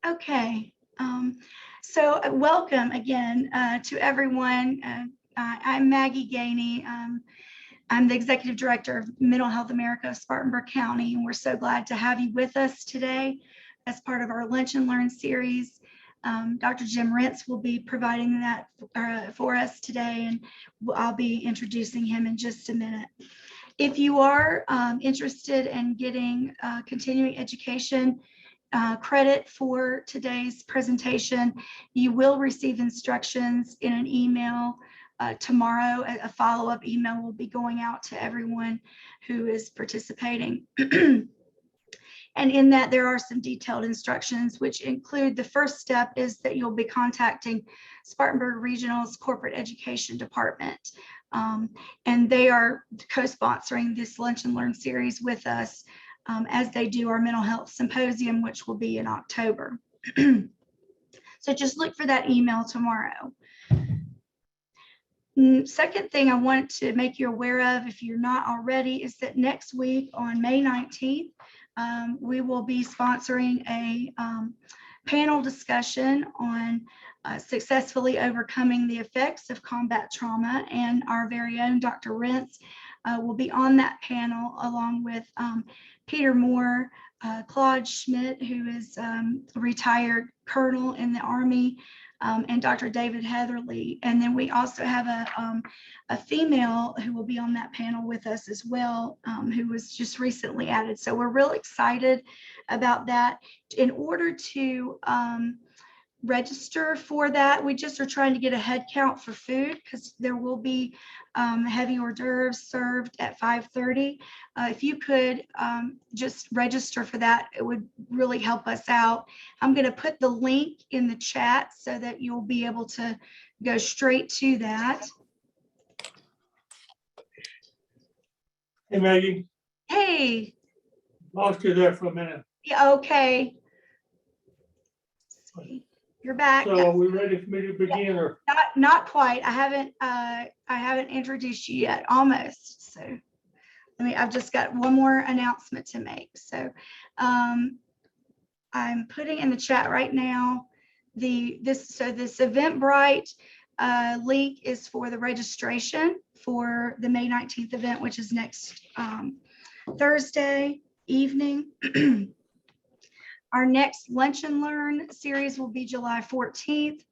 Okay. So welcome again to everyone. I'm Maggie Gainey. I'm the Executive Director of Mental Health America of Spartanburg County, and we're so glad to have you with us today as part of our Lunch and Learn series. Dr. James Rentz will be providing that for us today, and I'll be introducing him in just a minute. If you are interested in getting continuing education credit for today's presentation, you will receive instructions in an email tomorrow. A follow-up email will be going out to everyone who is participating. And in that, there are some detailed instructions, which include the first step is that you'll be contacting Spartanburg Regional's Corporate Education Department. And they are co-sponsoring this Lunch and Learn series with us as they do our mental health symposium, which will be in October. So just look for that email tomorrow. Second thing I want to make you aware of, if you're not already, is that next week on May 19th, we will be sponsoring a panel discussion on successfully overcoming the effects of combat trauma, and our very own Dr. Rentz will be on that panel along with Peter Moore, Claude Schmidt, who is a retired colonel in the Army, and Dr. David Heatherly. And then we also have a female who will be on that panel with us as well, who was just recently added. So we're real excited about that. In order to register for that, we just are trying to get a head count for food, because there will be heavy hors d'oeuvres served at 5:30. If you could just register for that, it would really help us out. I'm going to put the link in the chat so that you'll be able to go straight to that. Hey, Maggie. Hey. Lost you there for a minute. Yeah, okay. You're back. So are we ready for me to begin? Or not quite. I haven't introduced you yet. Almost. So I've just got one more announcement to make. So I'm putting in the chat right now this Eventbrite link is for the registration for the May 19th event, which is next Thursday evening. Our next Lunch and Learn series will be July 14th,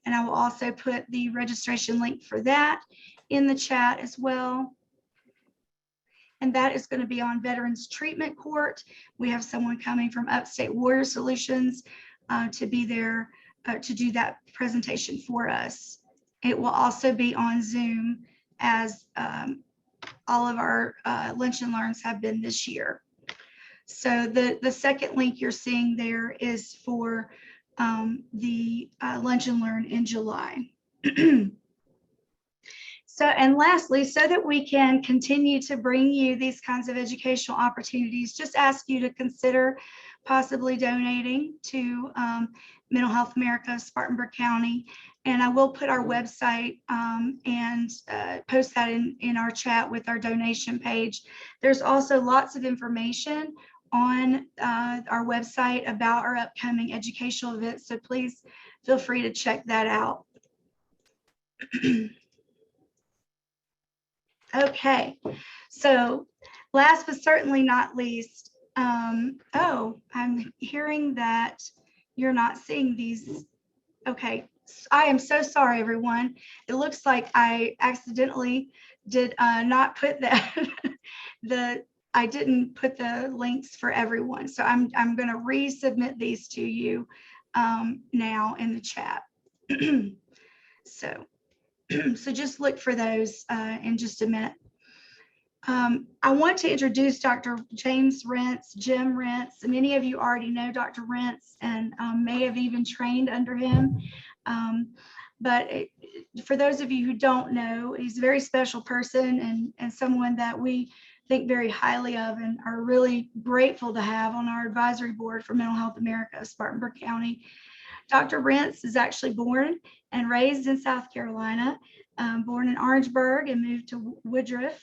and I will also put the registration link for that in the chat as well. And that is going to be on Veterans Treatment Court. We have someone coming from Upstate Warrior Solutions to be there to do that presentation for us. It will also be on Zoom, as all of our Lunch and Learns have been this year. So the second link you're seeing there is for the Lunch and Learn in July. So, and lastly, so that we can continue to bring you these kinds of educational opportunities, just ask you to consider possibly donating to Mental Health America of Spartanburg County. And I will put our website and post that in our chat with our donation page. There's also lots of information on our website about our upcoming educational events, so please feel free to check that out. Okay, so last but certainly not least, oh, I'm hearing that you're not seeing these. Okay, I am so sorry, everyone. It looks like I accidentally did not put that I didn't put the links for everyone. So I'm going to resubmit these to you now in the chat. So just look for those in just a minute. I want to introduce Dr. James Rentz, Jim Rentz. Many of you already know Dr. Rentz and may have even trained under him. But for those of you who don't know, he's a very special person and someone that we think very highly of and are really grateful to have on our advisory board for Mental Health America of Spartanburg County. Dr. Rentz is actually born and raised in South Carolina. born in Orangeburg and moved to Woodruff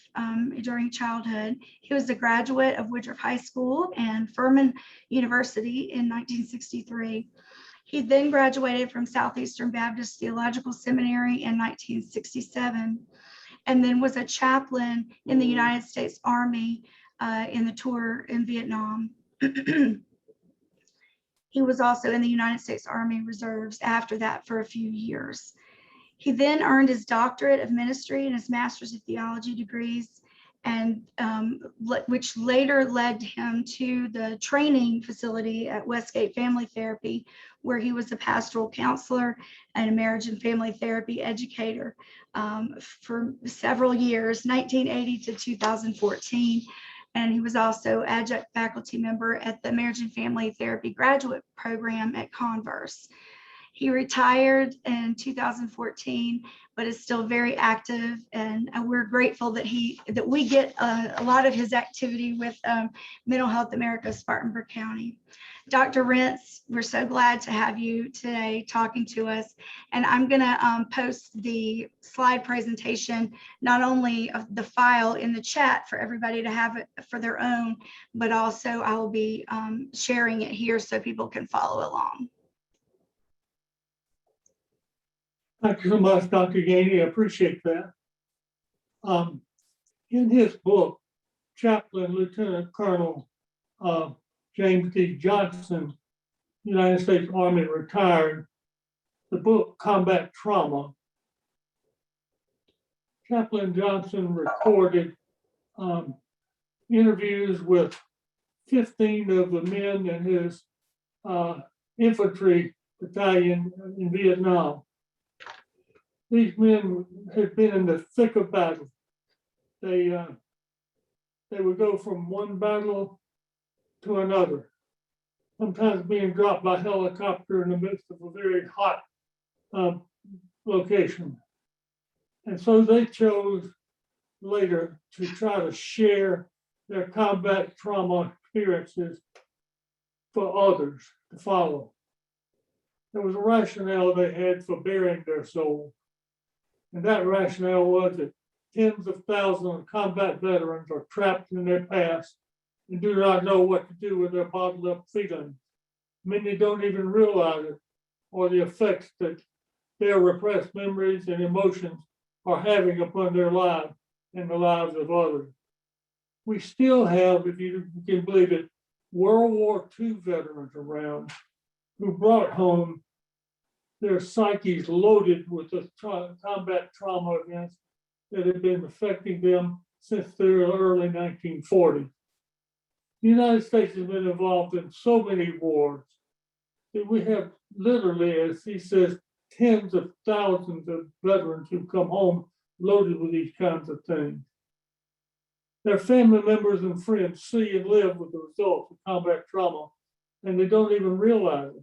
during childhood. He was a graduate of Woodruff High School and Furman University in 1963. He then graduated from Southeastern Baptist Theological Seminary in 1967, and then was a chaplain in the United States Army in the tour in Vietnam. He was also in the United States Army Reserves after that for a few years. He then earned his doctorate of ministry and his master's of theology degrees, and which later led him to the training facility at Westgate Family Therapy, where he was a pastoral counselor and a marriage and family therapy educator for several years, 1980 to 2014. And he was also adjunct faculty member at the Marriage and Family Therapy graduate program at Converse. He retired in 2014, but is still very active, and we're grateful that we get a lot of his activity with Mental Health America, Spartanburg County. Dr. Rentz, we're so glad to have you today talking to us, and I'm going to post the slide presentation, not only of the file in the chat for everybody to have it for their own, but also I will be sharing it here so people can follow along. Thank you so much, Dr. Gainey. I appreciate that. In his book, Chaplain Lieutenant Colonel James D. Johnson, United States Army retired, the book Combat Trauma, Chaplain Johnson recorded interviews with 15 of the men in his infantry battalion in Vietnam. These men had been in the thick of battle. They would go from one battle to another, sometimes being dropped by helicopter in the midst of a very hot location. And so they chose later to try to share their combat trauma experiences for others to follow. There was a rationale they had for bearing their soul. And that rationale was that tens of thousands of combat veterans are trapped in their past and do not know what to do with their bottled up feelings. Many don't even realize it, or the effects that their repressed memories and emotions are having upon their lives and the lives of others. We still have, if you can believe it, World War II veterans around who brought home their psyches loaded with the combat trauma events that have been affecting them since the early 1940s. The United States has been involved in so many wars that we have literally, as he says, tens of thousands of veterans who come home loaded with these kinds of things. Their family members and friends see and live with the results of combat trauma, and they don't even realize it.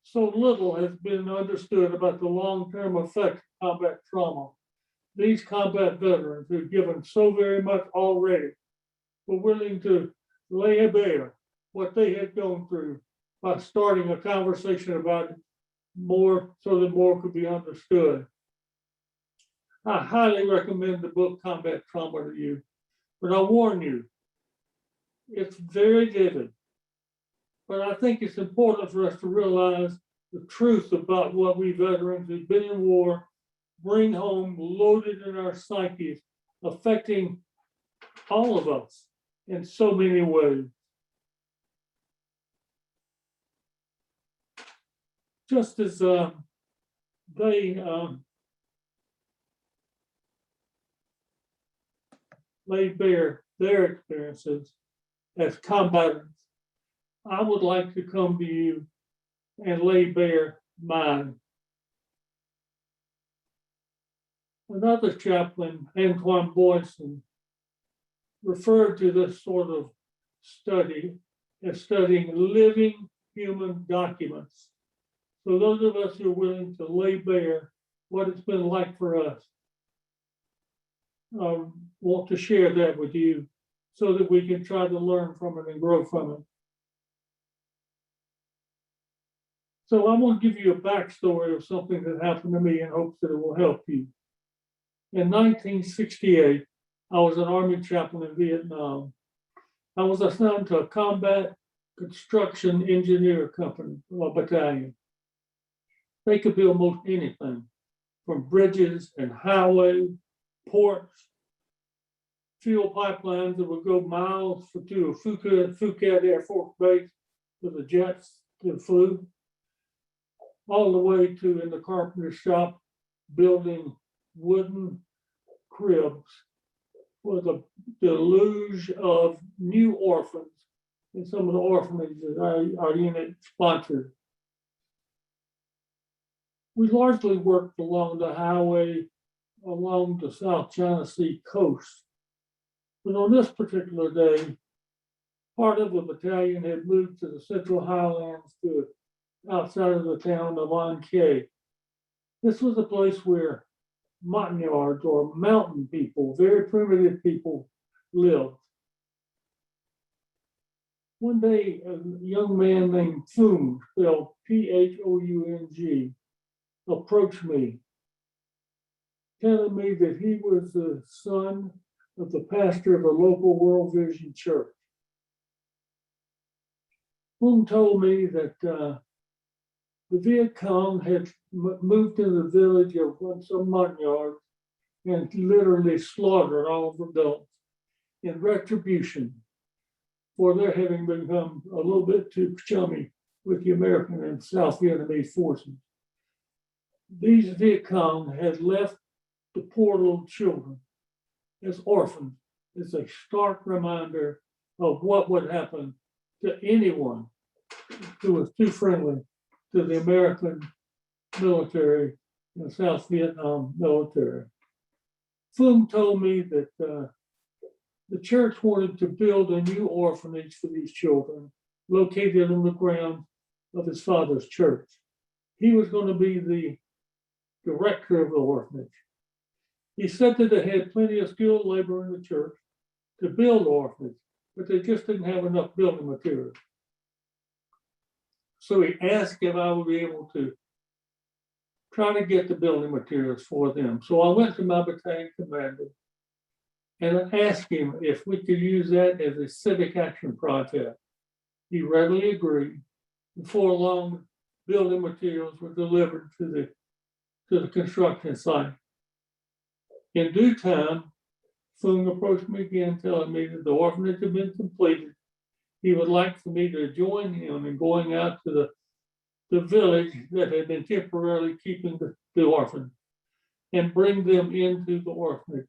So little has been understood about the long-term effects of combat trauma. These combat veterans who've given so very much already were willing to lay bare what they had gone through by starting a conversation about it more so that more could be understood. I highly recommend the book Combat Trauma to you, but I warn you, it's very vivid. But I think it's important for us to realize the truth about what we veterans who've been in war bring home loaded in our psyches, affecting all of us in so many ways. Just as they laid bare their experiences as combatants, I would like to come to you and lay bare mine. Another chaplain, Antoine Boyson, referred to this sort of study as studying living human documents. So those of us who are willing to lay bare what it's been like for us, want to share that with you so that we can try to learn from it and grow from it. So I'm going to give you a backstory of something that happened to me in hopes that it will help you. In 1968, I was an Army chaplain in Vietnam. I was assigned to a combat construction engineer company, or battalion. They could build most anything, from bridges and highways, ports, fuel pipelines that would go miles to Phuket Air Force Base for the jets that flew, all the way to in the carpenter shop building wooden cribs for the deluge of new orphans in some of the orphanages our unit sponsored. We largely worked along the highway along the South China Sea coast. But on this particular day, part of the battalion had moved to the Central Highlands to outside of the town of An Khie. This was a place where montagnards or mountain people, very primitive people, lived. One day, a young man named Phung, spelled Phoung, approached me, telling me that he was the son of the pastor of a local World Vision church. Phung told me that the Viet Cong had moved to the village of some montagnards and literally slaughtered all of the adults in retribution for their having become a little bit too chummy with the American and South Vietnamese forces. These Viet Cong had left the poor little children as orphans. It's a stark reminder of what would happen to anyone who was too friendly to the American military and South Vietnam military. Phung told me that the church wanted to build a new orphanage for these children located on the grounds of his father's church. He was going to be the director of the orphanage. He said that they had plenty of skilled labor in the church to build the orphanage, but they just didn't have enough building materials. So he asked if I would be able to try to get the building materials for them. So I went to my battalion commander and asked him if we could use that as a civic action project. He readily agreed. Before long, building materials were delivered to the construction site. In due time, Phung approached me again, telling me that the orphanage had been completed. He would like for me to join him in going out to the village that had been temporarily keeping the orphans and bring them into the orphanage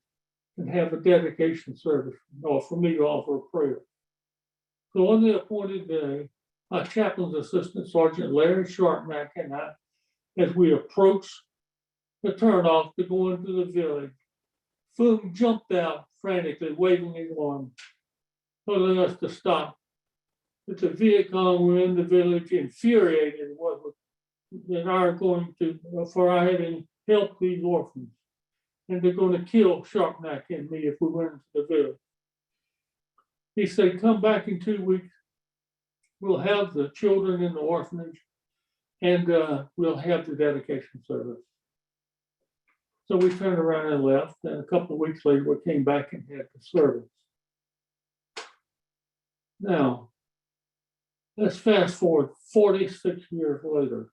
and have a dedication service, or for me to offer a prayer. So on the appointed day, my chaplain's assistant, Sergeant Larry Sharpnack, and I, as we approached the turnoff to go into the village, Phung jumped out frantically, waving his arm, telling us to stop. But the Viet Cong were in the village, infuriated that I going to, for I having helped these orphans. And they're going to kill Sharpnack and me if we went into the village. He said, come back in 2 weeks. We'll have the children in the orphanage and we'll have the dedication service. So we turned around and left. And a couple of weeks later, we came back and had the service. Now, let's fast forward 46 years later.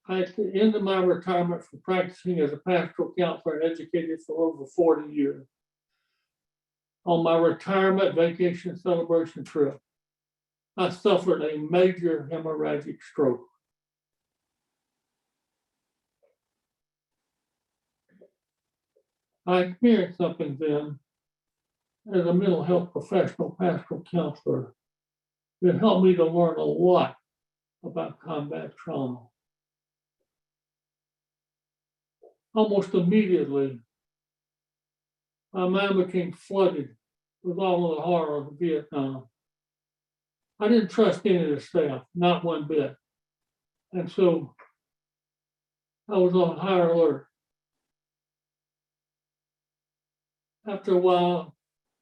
At the end of my retirement from practicing as a pastoral counselor and educated for over 40 years, on my retirement vacation celebration trip, I suffered a major hemorrhagic stroke. I experienced something then as a mental health professional, pastoral counselor, that helped me to learn a lot about combat trauma. Almost immediately, my mind became flooded with all of the horror of Vietnam. I didn't trust any of the staff, not one bit. And so I was on high alert. After a while,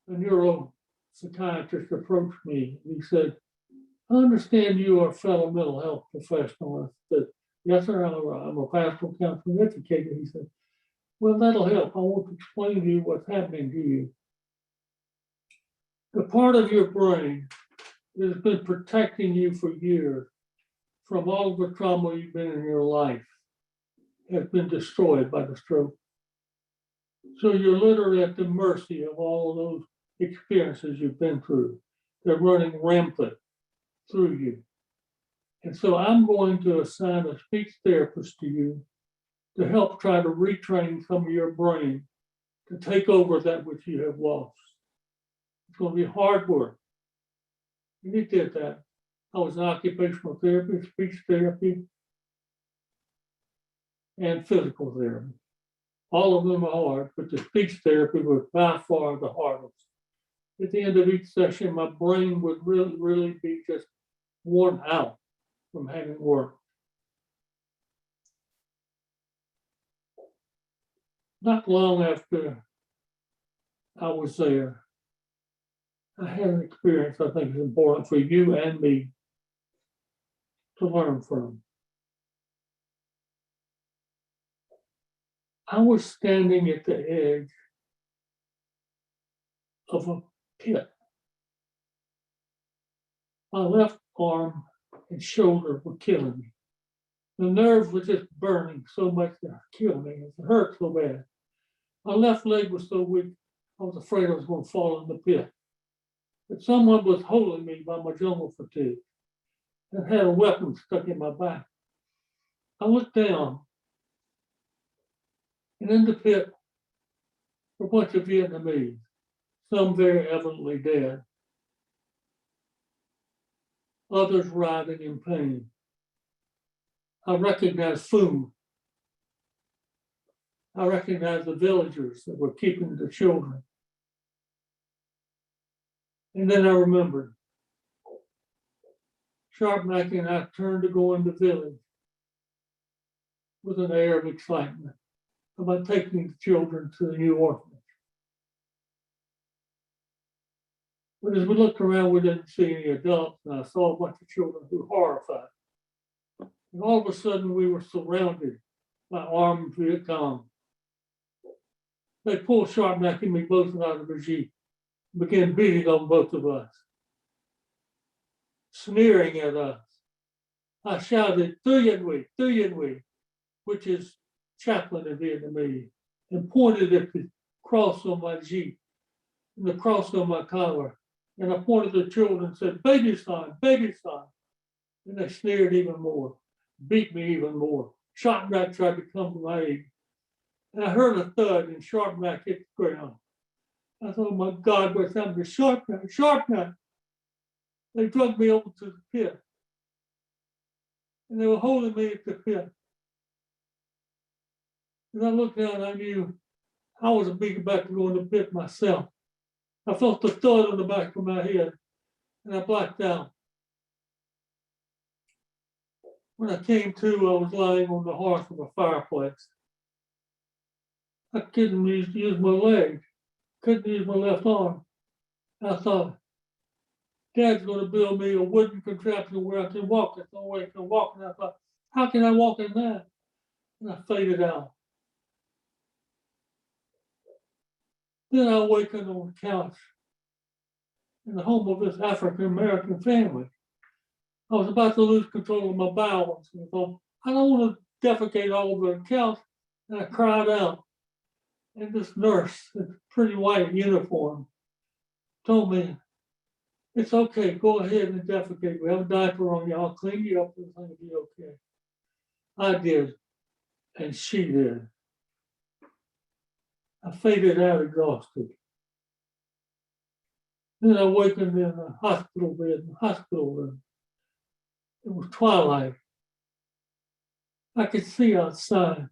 a neuropsychiatrist approached me. He said, I understand you are a fellow mental health professional. I said, yes, sir, I'm a pastoral counselor educator. He said, well, that'll help. I want to explain to you what's happening to you. The part of your brain that has been protecting you for years from all of the trauma you've been in your life has been destroyed by the stroke. So you're literally at the mercy of all of those experiences you've been through. They're running rampant through you. And so I'm going to assign a speech therapist to you to help try to retrain some of your brain to take over that which you have lost. It's going to be hard work. And he did that. I was an occupational therapist, speech therapy, and physical therapy. All of them are hard, but the speech therapy was by far the hardest. At the end of each session, my brain would really be just worn out from having worked. Not long after I was there, I had an experience I think is important for you and me to learn from. I was standing at the edge of a pit. My left arm and shoulder were killing me. The nerves were just burning so much that it killed me. It hurt so bad. My left leg was so weak, I was afraid I was going to fall in the pit. But someone was holding me by my jungle fatigue and had a weapon stuck in my back. I looked down, and in the pit were a bunch of Vietnamese, some very evidently dead, others writhing in pain. I recognized Phu. I recognized the villagers that were keeping the children. And then I remembered. Sharpnack and I turned to go in the village with an air of excitement about taking the children to the new orphanage. But as we looked around, we didn't see any adults, and I saw a bunch of children who were horrified. And all of a sudden, we were surrounded by armed Viet Cong. They pulled Sharpnack and me both out of the Jeep and began beating on both of us, sneering at us. I shouted, Thuyen Nguyen, which is Chaplain in Vietnamese, and pointed at the cross on my Jeep and the cross on my collar. And I pointed to the children and said, baby son. And they sneered even more, beat me even more. Sharpnack tried to come to my aid. And I heard a thud and Sharpnack hit the ground. I thought, oh my God, what's happening to Sharpnack? They dragged me over to the pit. And they were holding me at the pit. And I looked down, I knew I was about to go in the pit myself. I felt the thud on the back of my head, and I blacked out. When I came to, I was lying on the hearth of a fireplace. I couldn't use my leg, couldn't use my left arm. I thought, Dad's going to build me a wooden contraption where I can walk. That's the only way I can walk. And I thought, how can I walk in that? And I faded out. Then I awakened on the couch in the home of this African-American family. I was about to lose control of my bowels. And I thought, I don't want to defecate all over the couch. And I cried out. And this nurse, in a pretty white uniform, told me, it's okay, go ahead and defecate. We have a diaper on you. I'll clean you up. Everything will be okay. I did, and she did. I faded out exhausted. Then I awakened in a hospital bed, in the hospital room. It was twilight. I could see outside,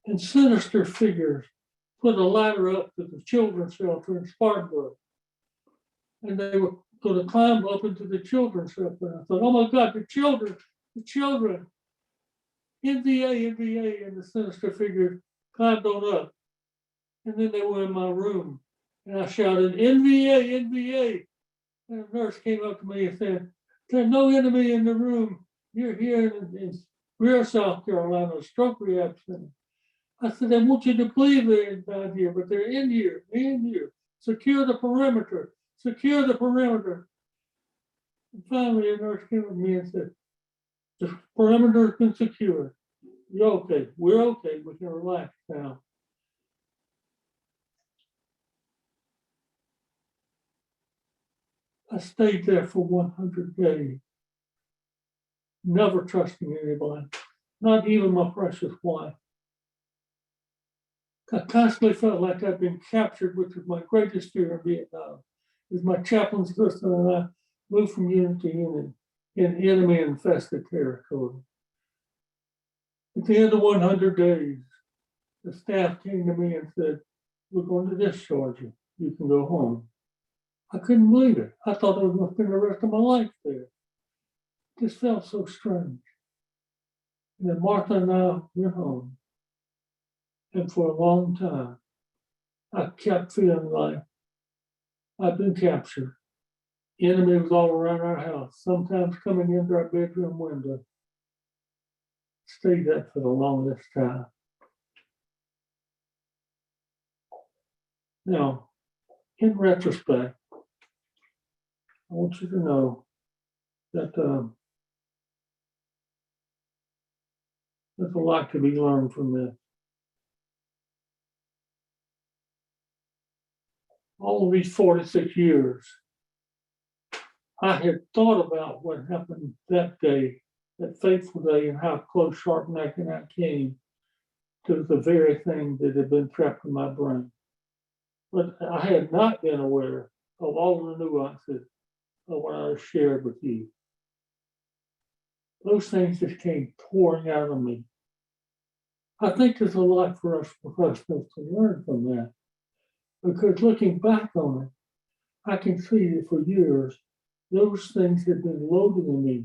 and sinister figures put a ladder up to the children's shelter in Spartanburg. And they were going to climb up into the children's shelter. I thought, oh my God, the children. NVA, and the sinister figures climbed on up. And then they were in my room. And I shouted, NVA. And a nurse came up to me and said, There's no enemy in the room. You're here in real South Carolina, a stroke reaction. I said, I want you to believe they're down here, but they're in here, in here. Secure the perimeter, secure the perimeter. And finally, a nurse came with me and said, the perimeter has been secured. You're okay. We're okay. We can relax now. I stayed there for 100 days, never trusting anybody, not even my precious wife. I constantly felt like I'd been captured, which was my greatest fear in Vietnam. As my chaplain's sister and I moved from unit to unit in enemy-infested territory. At the end of 100 days, the staff came to me and said, we're going to discharge you. You can go home. I couldn't believe it. I thought I was going to spend the rest of my life there. This felt so strange. And then Martha and I went home. And for a long time, I kept feeling like I'd been captured. The enemy was all around our house, sometimes coming into our bedroom window. Stayed there for the longest time. Now, in retrospect, I want you to know that there's a lot to be learned from this. All of these 46 years, I had thought about what happened that day, that fateful day, and how close Sharp Neck and I came to the very thing that had been trapped in my brain. But I had not been aware of all the nuances of what I shared with you. Those things just came pouring out of me. I think there's a lot for us professionals to learn from that. Because looking back on it, I can see that for years, those things had been loaded in me,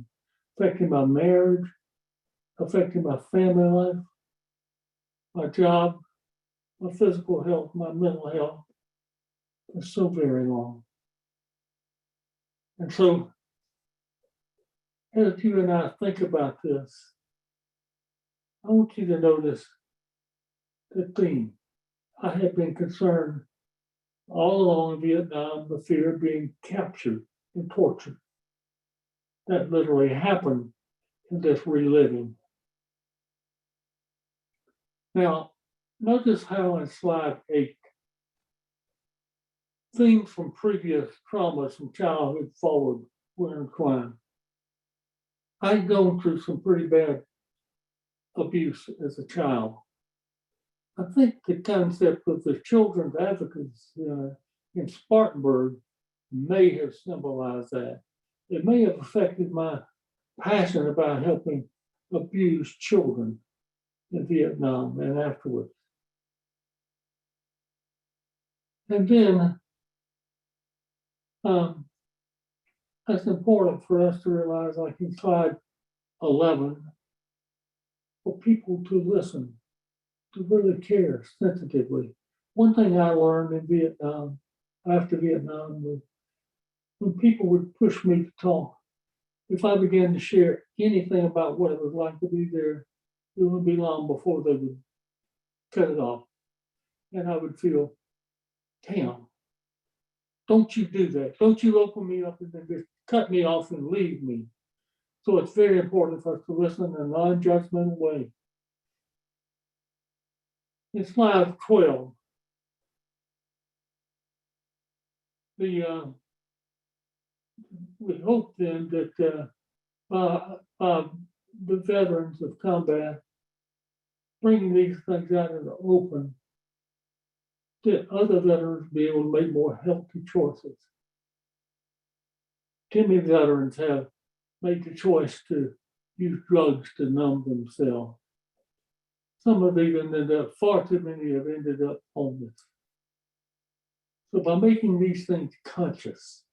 affecting my marriage, affecting my family life, my job, my physical health, my mental health, for so very long. And so, as you and I think about this, I want you to notice the theme. I have been concerned all along in Vietnam, the fear of being captured and tortured. That literally happened in this reliving. Now, notice how in slide 8, themes from previous traumas from childhood forward were entwined. I'd gone through some pretty bad abuse as a child. I think the concept of the children's advocates in Spartanburg may have symbolized that. It may have affected my passion about helping abused children in Vietnam and afterwards. And then that's important for us to realize, like in slide 11, for people to listen, to really care sensitively. One thing I learned in Vietnam, after Vietnam, was when people would push me to talk, if I began to share anything about what it was like to be there, it wouldn't be long before they would cut it off. And I would feel, damn, don't you do that. Don't you open me up and then just cut me off and leave me. So it's very important for us to listen in a non-judgmental way. In slide 12, we hope then that the veterans of combat bringing these things out in the open, that other veterans be able to make more healthy choices. Too many veterans have made the choice to use drugs to numb themselves. Some have even ended up, far too many have ended up homeless. So by making these things conscious,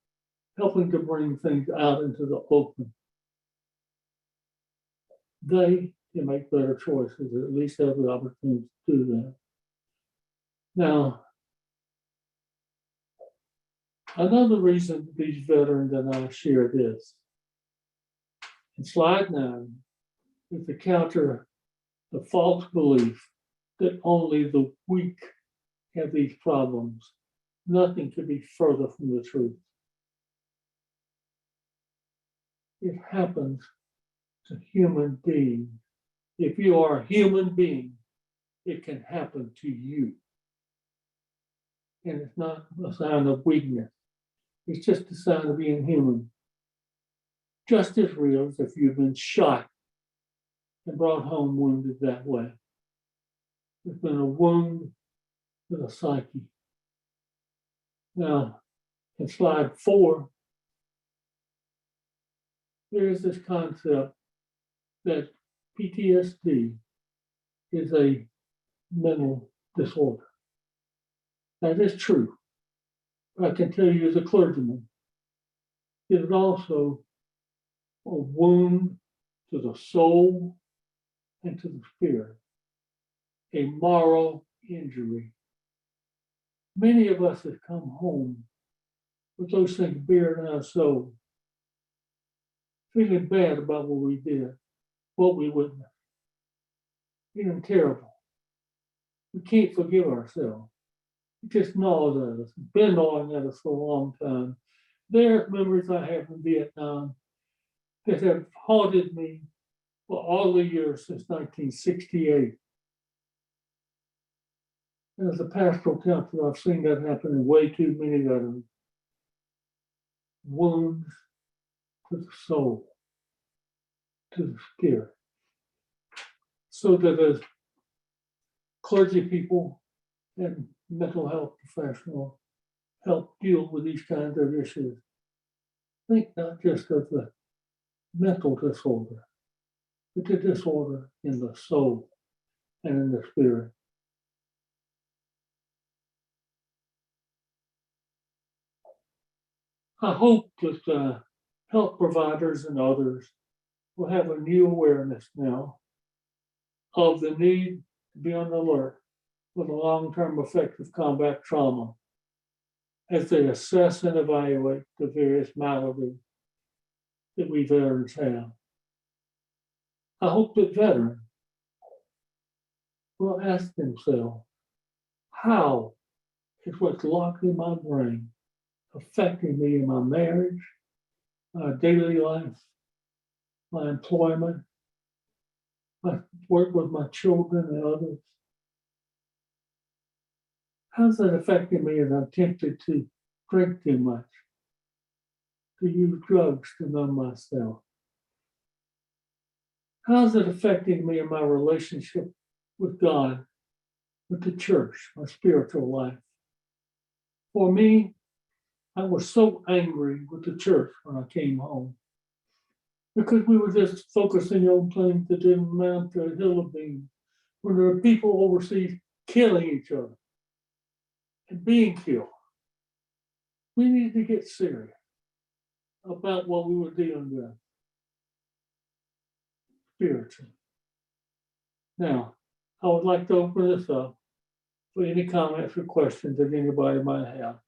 helping to bring things out into the open, they can make better choices, or at least have the opportunity to do that. Now, another reason these veterans and I share this And slide 9 is to counter the false belief that only the weak have these problems. Nothing could be further from the truth. It happens to human beings. If you are a human being, it can happen to you. And it's not a sign of weakness. It's just a sign of being human. Just as real as if you've been shot and brought home wounded that way. There's been a wound to the psyche. Now, in slide 4, there is this concept that PTSD is a mental disorder. That is true. I can tell you as a clergyman, it is also a wound to the soul and to the spirit, a moral injury. Many of us have come home with those things buried in our soul, feeling bad about what we did, what we witnessed, feeling terrible. We can't forgive ourselves. It just gnaws at us. It's been gnawing at us for a long time. There are memories I have from Vietnam that have haunted me for all the years since 1968. And as a pastoral counselor, I've seen that happen in way too many others. Wounds to the soul, to the spirit. So that as clergy people and mental health professionals help deal with these kinds of issues, think not just of the mental disorder, but the disorder in the soul and in the spirit. I hope that health providers and others will have a new awareness now of the need to be on alert for the long-term effects of combat trauma as they assess and evaluate the various maladies that we veterans have. I hope that veterans will ask themselves, how is what's locked in my brain affecting me in my marriage, my daily life, my employment, my work with my children and others? How's that affecting me as I'm tempted to drink too much, to use drugs to numb myself? How's it affecting me in my relationship with God, with the church, my spiritual life? For me, I was so angry with the church when I came home because we were just focusing on things that didn't amount to a hill of beans. When there are people overseas killing each other and being killed, we need to get serious about what we were dealing with spiritually. Now, I would like to open this up for any comments or questions that anybody might have.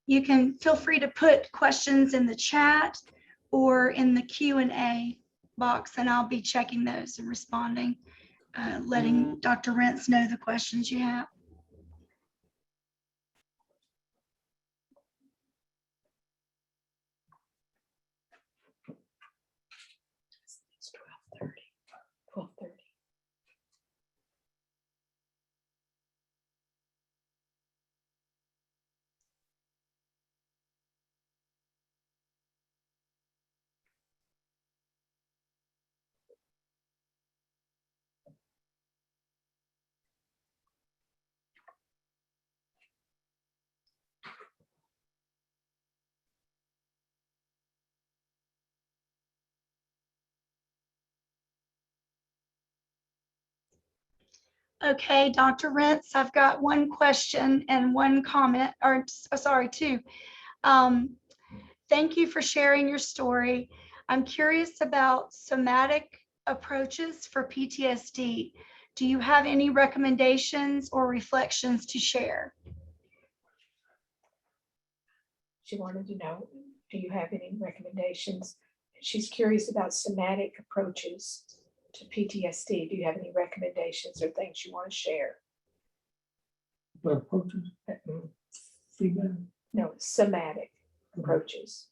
You can feel free to put questions in the chat or in the Q&A box, and I'll be checking those and responding, letting Dr. Rentz know the questions you have. It's 12:30. 12:30. Okay, Dr. Rentz, I've got one question and one comment, or sorry, two. Thank you for sharing your story. I'm curious about somatic approaches for PTSD. Do you have any recommendations or reflections to share? She wanted to know, do you have any recommendations? She's curious about somatic approaches to PTSD. Do you have any recommendations or things you want to share? But approaches, female. No, somatic approaches.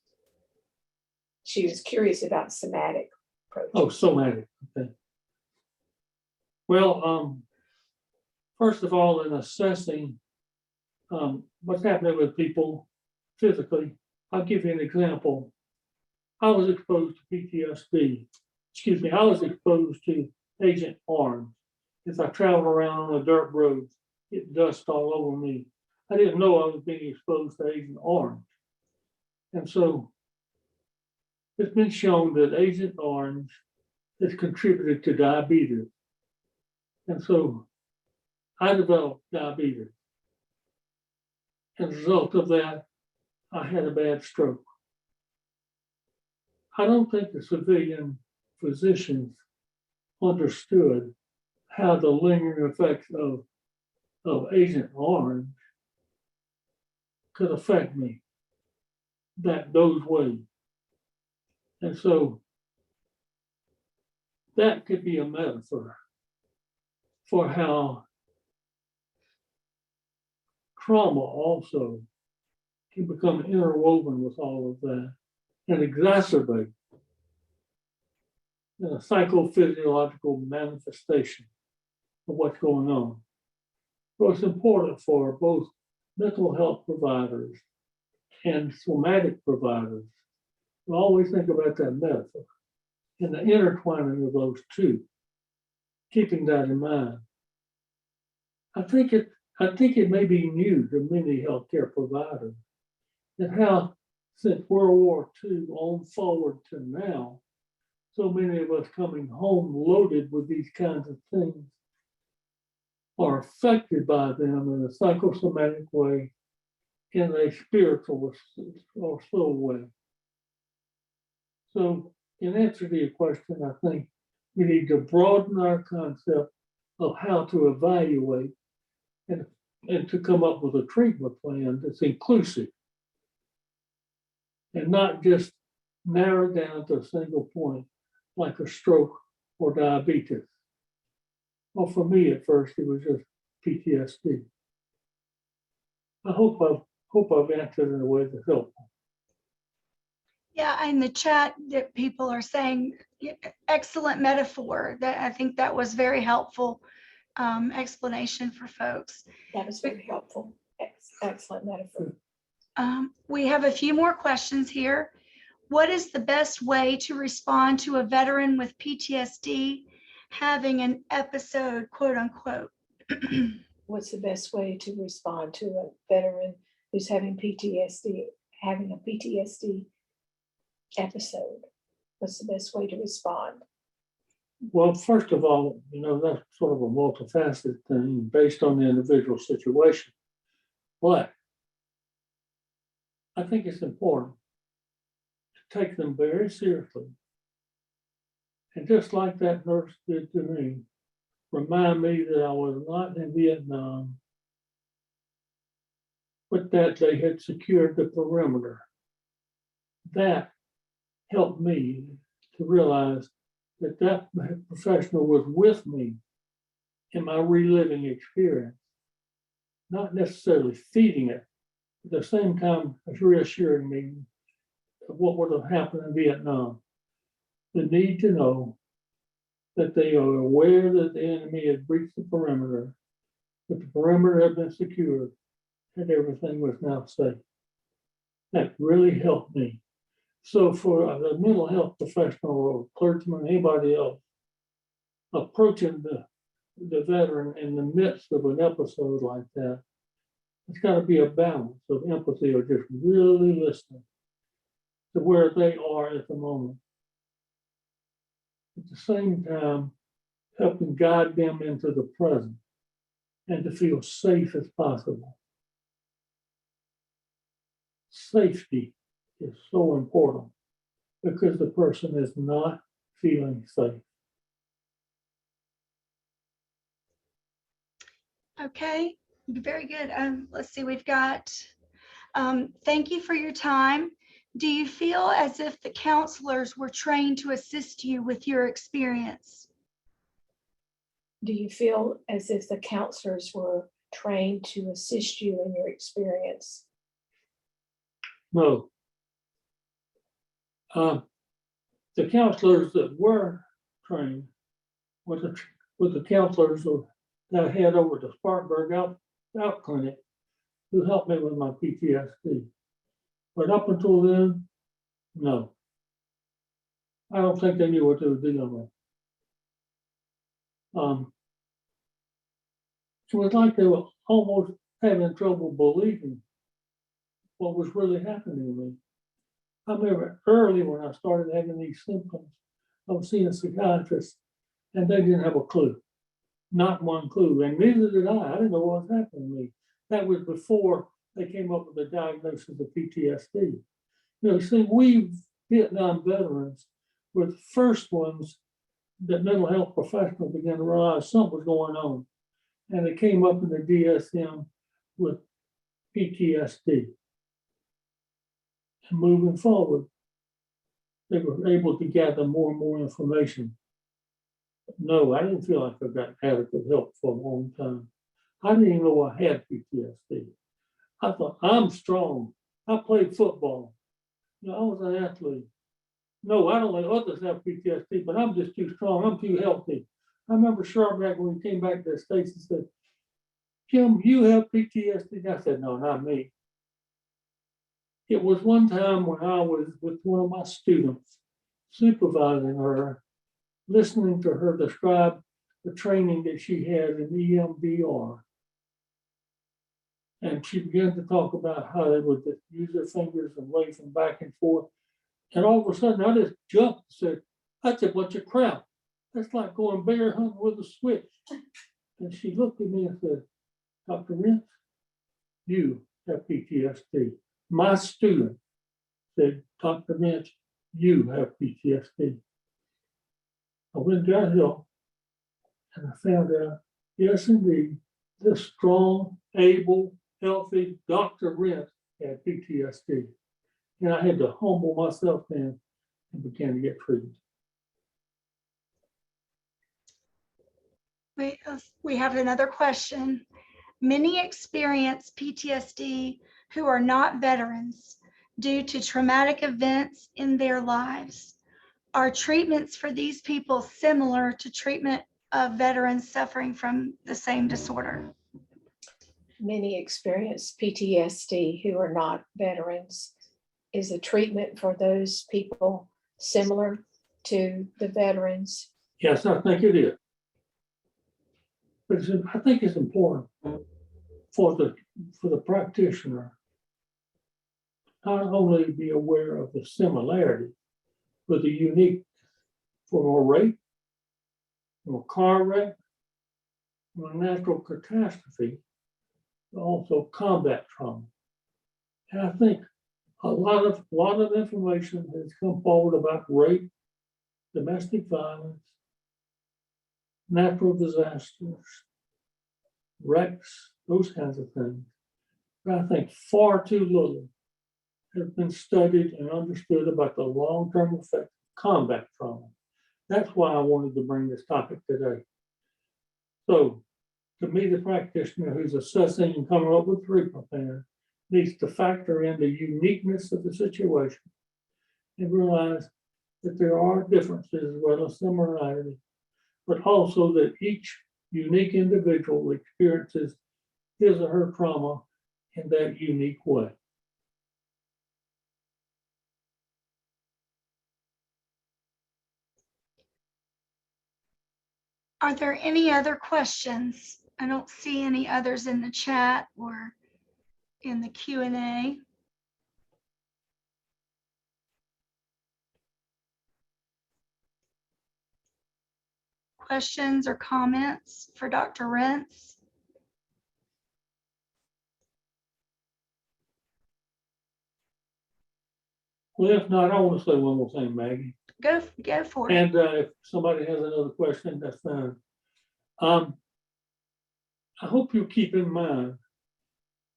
She was curious about somatic approaches. Oh, somatic, okay. Well, first of all, in assessing what's happening with people physically, I'll give you an example. I was exposed to PTSD. Excuse me, I was exposed to Agent Orange as I traveled around on a dirt road, getting dust all over me. I didn't know I was being exposed to Agent Orange. And so it's been shown that Agent Orange has contributed to diabetes. And so I developed diabetes. As a result of that, I had a bad stroke. I don't think the civilian physicians understood how the lingering effects of Agent Orange could affect me those ways. And so that could be a metaphor for how trauma also can become interwoven with all of that and exacerbate a psycho-physiological manifestation of what's going on. So it's important for both mental health providers and somatic providers to always think about that metaphor and the intertwining of those two, keeping that in mind. I think it may be new to many healthcare providers and how since World War II on forward to now, so many of us coming home loaded with these kinds of things are affected by them in a psychosomatic way, in a spiritual or soul way. So in answer to your question, I think we need to broaden our concept of how to evaluate and to come up with a treatment plan that's inclusive and not just narrow down to a single point like a stroke or diabetes. Well, for me at first, it was just PTSD. I hope I've answered in a way that's helpful. Yeah, in the chat that people are saying, excellent metaphor. That I think that was very helpful explanation for folks. That was very helpful. Excellent metaphor. We have a few more questions here. What is the best way to respond to a veteran with PTSD having an episode, quote unquote? What's the best way to respond to a veteran who's having PTSD, having a PTSD episode? What's the best way to respond? Well, first of all, that's sort of a multifaceted thing based on the individual situation. But I think it's important to take them very seriously. And just like that nurse did to me, remind me that I was not in Vietnam, but that they had secured the perimeter. That helped me to realize that professional was with me in my reliving experience, not necessarily feeding it, but at the same time as reassuring me of what would have happened in Vietnam. The need to know that they are aware that the enemy had breached the perimeter, that the perimeter had been secured, and everything was now safe. That really helped me. So for a mental health professional or clergyman, anybody else, approaching the veteran in the midst of an episode like that, it's got to be a balance of empathy or just really listening to where they are at the moment. At the same time, helping guide them into the present and to feel safe as possible. Safety is so important because the person is not feeling safe. Okay, very good. Let's see, we've got Thank you for your time. Do you feel as if the counselors were trained to assist you with your experience? Do you feel as if the counselors were trained to assist you in your experience? No. The counselors that were trained were the counselors that I had over at the Spartanburg out clinic who helped me with my PTSD. But up until then, no. I don't think they knew what they were dealing with. It was like they were almost having trouble believing what was really happening to me. I remember early when I started having these symptoms, I was seeing a psychiatrist and they didn't have a clue, not one clue. And neither did I. I didn't know what was happening to me. That was before they came up with the diagnosis of PTSD. You know, see, we Vietnam veterans were the first ones that mental health professionals began to realize something was going on. And it came up in the DSM with PTSD. And moving forward, they were able to gather more and more information. But no, I didn't feel like I got adequate help for a long time. I didn't even know I had PTSD. I thought, I'm strong. I played football. You know, I was an athlete. No, I don't let others have PTSD, but I'm just too strong. I'm too healthy. I remember Sharp when he came back to the States and said, Jim, you have PTSD? I said, no, not me. It was one time when I was with one of my students, supervising her, listening to her describe the training that she had in EMDR. And she began to talk about how they would use their fingers and wave them back and forth. And all of a sudden, I just jumped and said, that's a bunch of crap. That's like going bear hunting with a switch. And she looked at me and said, Dr. Rentz, you have PTSD. My student said, Dr. Rentz, you have PTSD. I went downhill and I found out, yes, indeed, this strong, able, healthy Dr. Rentz had PTSD. And I had to humble myself down and began to get treated. We have another question. Many experience PTSD who are not veterans due to traumatic events in their lives. Are treatments for these people similar to treatment of veterans suffering from the same disorder? Many experience PTSD who are not veterans. Is a treatment for those people similar to the veterans? Yes, I think it is. But I think it's important for the practitioner not only be aware of the similarity, but the unique for a rape, or a car wreck, or a natural catastrophe, but also combat trauma. And I think a lot of information has come forward about rape, domestic violence, natural disasters, wrecks, those kinds of things. But I think far too little has been studied and understood about the long-term effect of combat trauma. That's why I wanted to bring this topic today. So, to me, the practitioner who's assessing and coming up with a treatment plan needs to factor in the uniqueness of the situation and realize that there are differences as well as similarity, but also that each unique individual experiences his or her trauma in that unique way. Are there any other questions? I don't see any others in the chat or in the Q&A. Questions or comments for Dr. Rentz? Well, if not, I want to say one more thing, Maggie. Go for it. And if somebody has another question, that's fine. I hope you keep in mind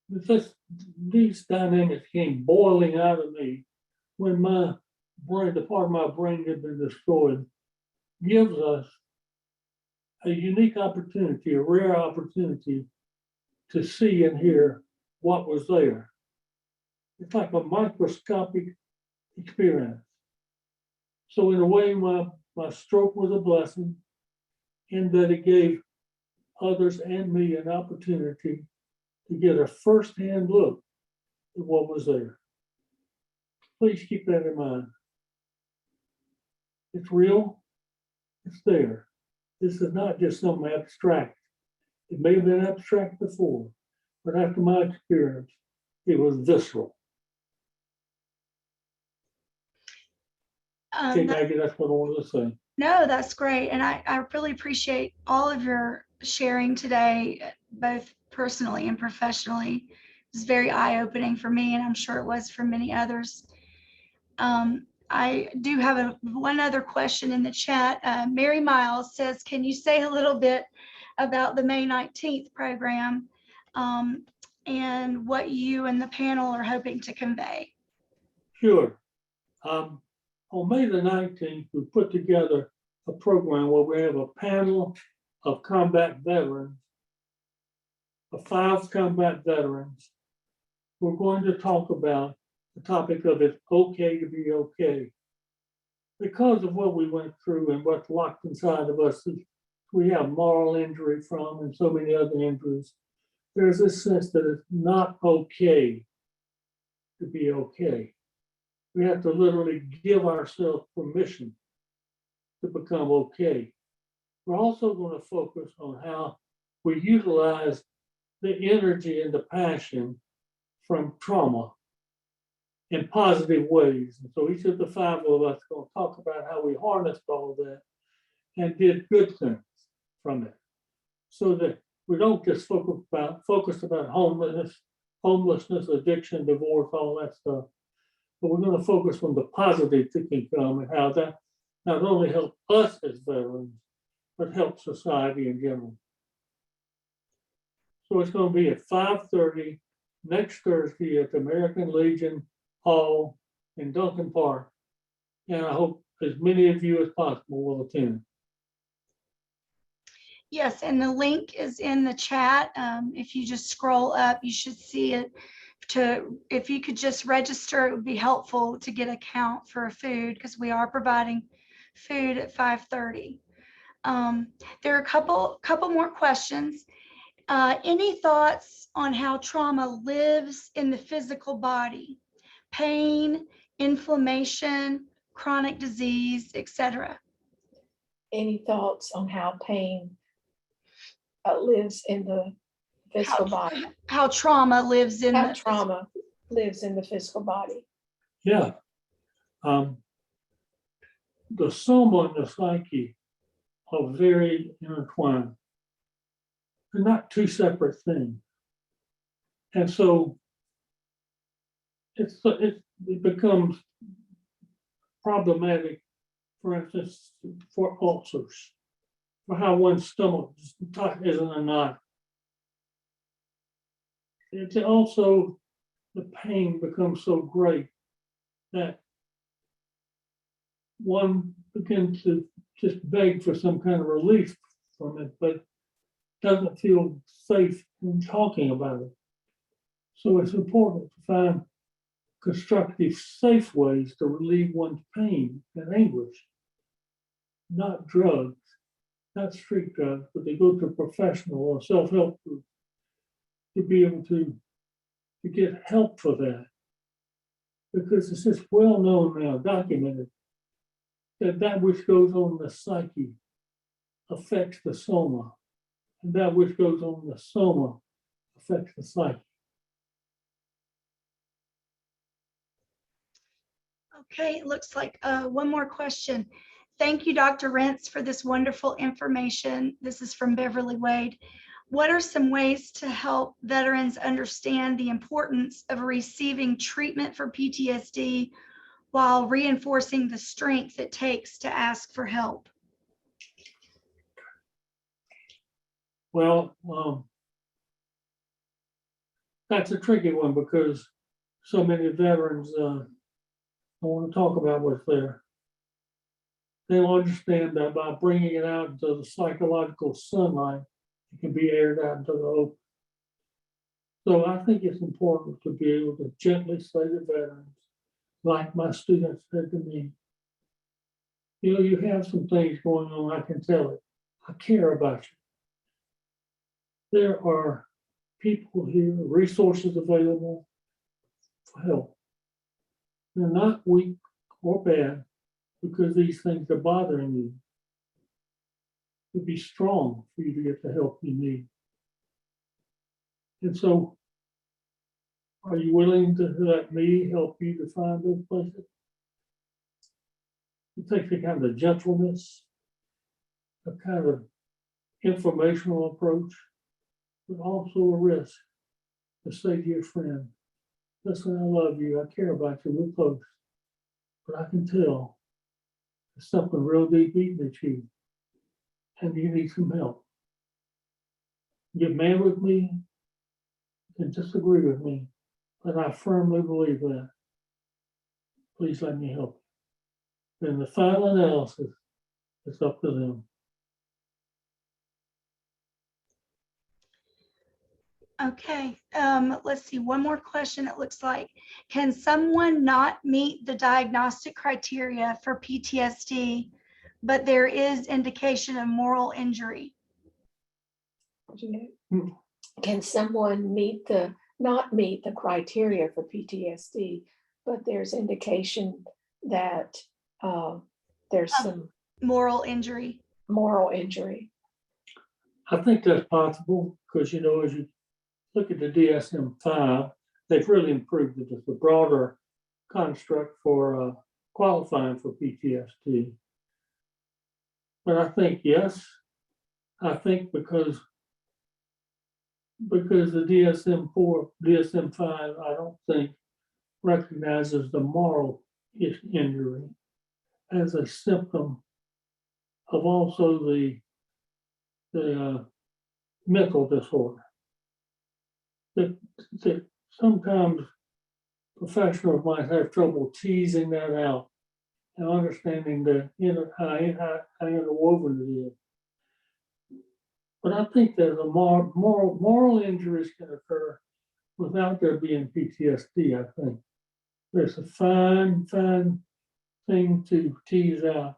these dynamics came boiling out of me when my brain, the part of my brain had been destroyed, gives us a unique opportunity, a rare opportunity to see and hear what was there. It's like a microscopic experience. So in a way, my stroke was a blessing in that it gave others and me an opportunity to get a firsthand look at what was there. Please keep that in mind. It's real, it's there. This is not just something abstract. It may have been abstract before, but after my experience, it was visceral. Okay, Maggie, that's what I wanted to say. No, that's great. And I really appreciate all of your sharing today, both personally and professionally. It was very eye-opening for me, and I'm sure it was for many others. I do have one other question in the chat. Mary Miles says, can you say a little bit about the May 19th program and what you and the panel are hoping to convey? Sure. On May the 19th, we put together a program where we have a panel of combat veterans, of 5 combat veterans. We're going to talk about the topic of it's okay to be okay. Because of what we went through and what's locked inside of us, we have moral injury from and so many other injuries. There's a sense that it's not okay to be okay. We have to literally give ourselves permission to become okay. We're also going to focus on how we utilize the energy and the passion from trauma in positive ways. And so each of the 5 of us are going to talk about how we harnessed all of that and did good things from it. So that we don't just focus about homelessness, addiction, divorce, all that stuff. But we're going to focus on the positive that can come and how that not only helps us as veterans, but helps society in general. So it's going to be at 5:30 next Thursday at the American Legion Hall in Duncan Park. And I hope as many of you as possible will attend. Yes, and the link is in the chat. If you just scroll up, you should see it. If you could just register, it would be helpful to get a count for food because we are providing food at 5:30. There are a couple more questions. Any thoughts on how trauma lives in the physical body? Pain, inflammation, chronic disease, etc. Any thoughts on how pain lives in the physical body? How trauma lives in How trauma lives in the physical body? Yeah. The soma and the psyche are very intertwined. They're not 2 separate things. And so it becomes problematic, for instance, for ulcers, for how one's stomach isn't a knot. It's also the pain becomes so great that one begins to just beg for some kind of relief from it, but doesn't feel safe in talking about it. So it's important to find constructive, safe ways to relieve one's pain and anguish. Not drugs, not street drugs, but they go to a professional or self-help group to be able to get help for that. Because it's just well known now, documented, that which goes on in the psyche affects the soma, and that which goes on in the soma affects the psyche. Okay, it looks like one more question. Thank you, Dr. Rentz, for this wonderful information. This is from Beverly Wade. What are some ways to help veterans understand the importance of receiving treatment for PTSD while reinforcing the strength it takes to ask for help? Well, that's a tricky one because so many veterans don't want to talk about what's there. They will understand that by bringing it out into the psychological sunlight, it can be aired out into the open. So I think it's important to be able to gently say to veterans, like my students said to me, you know, you have some things going on, I can tell it. I care about you. There are people here, resources available for help. They're not weak or bad because these things are bothering you. To be strong for you to get the help you need. And so, are you willing to let me help you to find those places? It takes a kind of gentleness, a kind of informational approach, but also a risk to say to your friend, listen, I love you, I care about you, we're close, but I can tell there's something real deep eating at you, and you need some help. Get mad with me and disagree with me, but I firmly believe that. Please let me help you. And the final analysis is up to them. Okay, let's see, one more question it looks like. Can someone not meet the diagnostic criteria for PTSD, but there is indication of moral injury? Can someone not meet the criteria for PTSD, but there's indication that there's some Moral injury. moral injury? I think that's possible because, you know, as you look at the DSM-5, they've really improved it as a broader construct for qualifying for PTSD. But I think, yes, I think because the DSM-5, I don't think recognizes the moral injury as a symptom of also the mental disorder. That sometimes professionals might have trouble teasing that out and understanding how interwoven it is. But I think that moral injuries can occur without there being PTSD, I think. There's a fine thing to tease out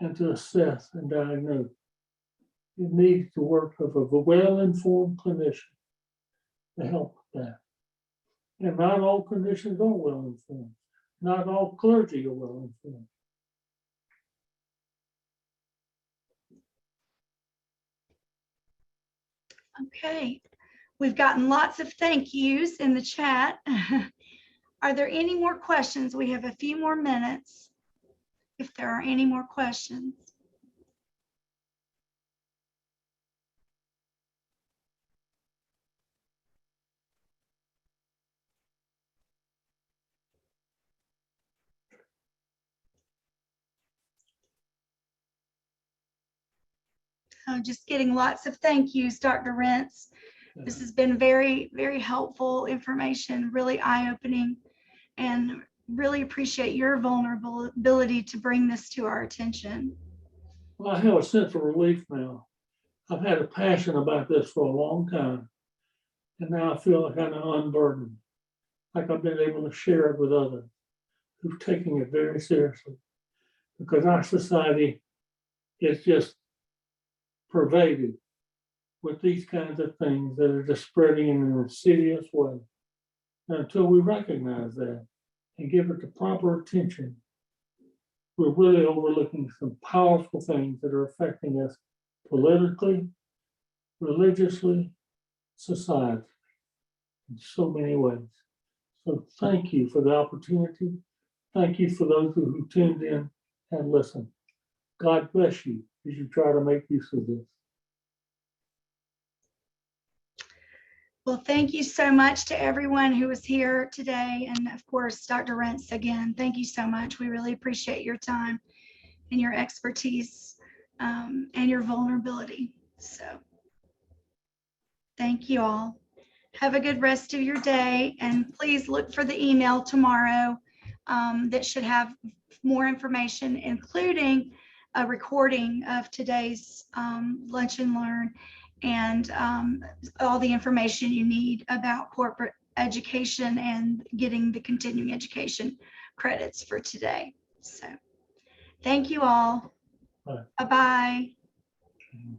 and to assess and diagnose. It needs the work of a well-informed clinician to help with that. And not all clinicians are well-informed. Not all clergy are well-informed. Okay, we've gotten lots of thank yous in the chat. Are there any more questions? We have a few more minutes if there are any more questions. Just getting lots of thank yous, Dr. Rentz. This has been very, very helpful information, really eye-opening, and really appreciate your vulnerability to bring this to our attention. Well, I have a sense of relief now. I've had a passion about this for a long time, and now I feel kind of unburdened, like I've been able to share it with others who've taken it very seriously, because our society is just pervaded with these kinds of things that are just spreading in an insidious way. And until we recognize that and give it the proper attention, we're really overlooking some powerful things that are affecting us politically, religiously, societally, in so many ways. So thank you for the opportunity. Thank you for those who tuned in and listened. God bless you as you try to make use of this. Well, thank you so much to everyone who was here today. And of course, Dr. Rentz, again, thank you so much. We really appreciate your time and your expertise and your vulnerability. So thank you all. Have a good rest of your day, and please look for the email tomorrow that should have more information, including a recording of today's lunch and learn, and all the information you need about corporate education and getting the continuing education credits for today. So thank you all. Bye. Bye-bye. Mhm.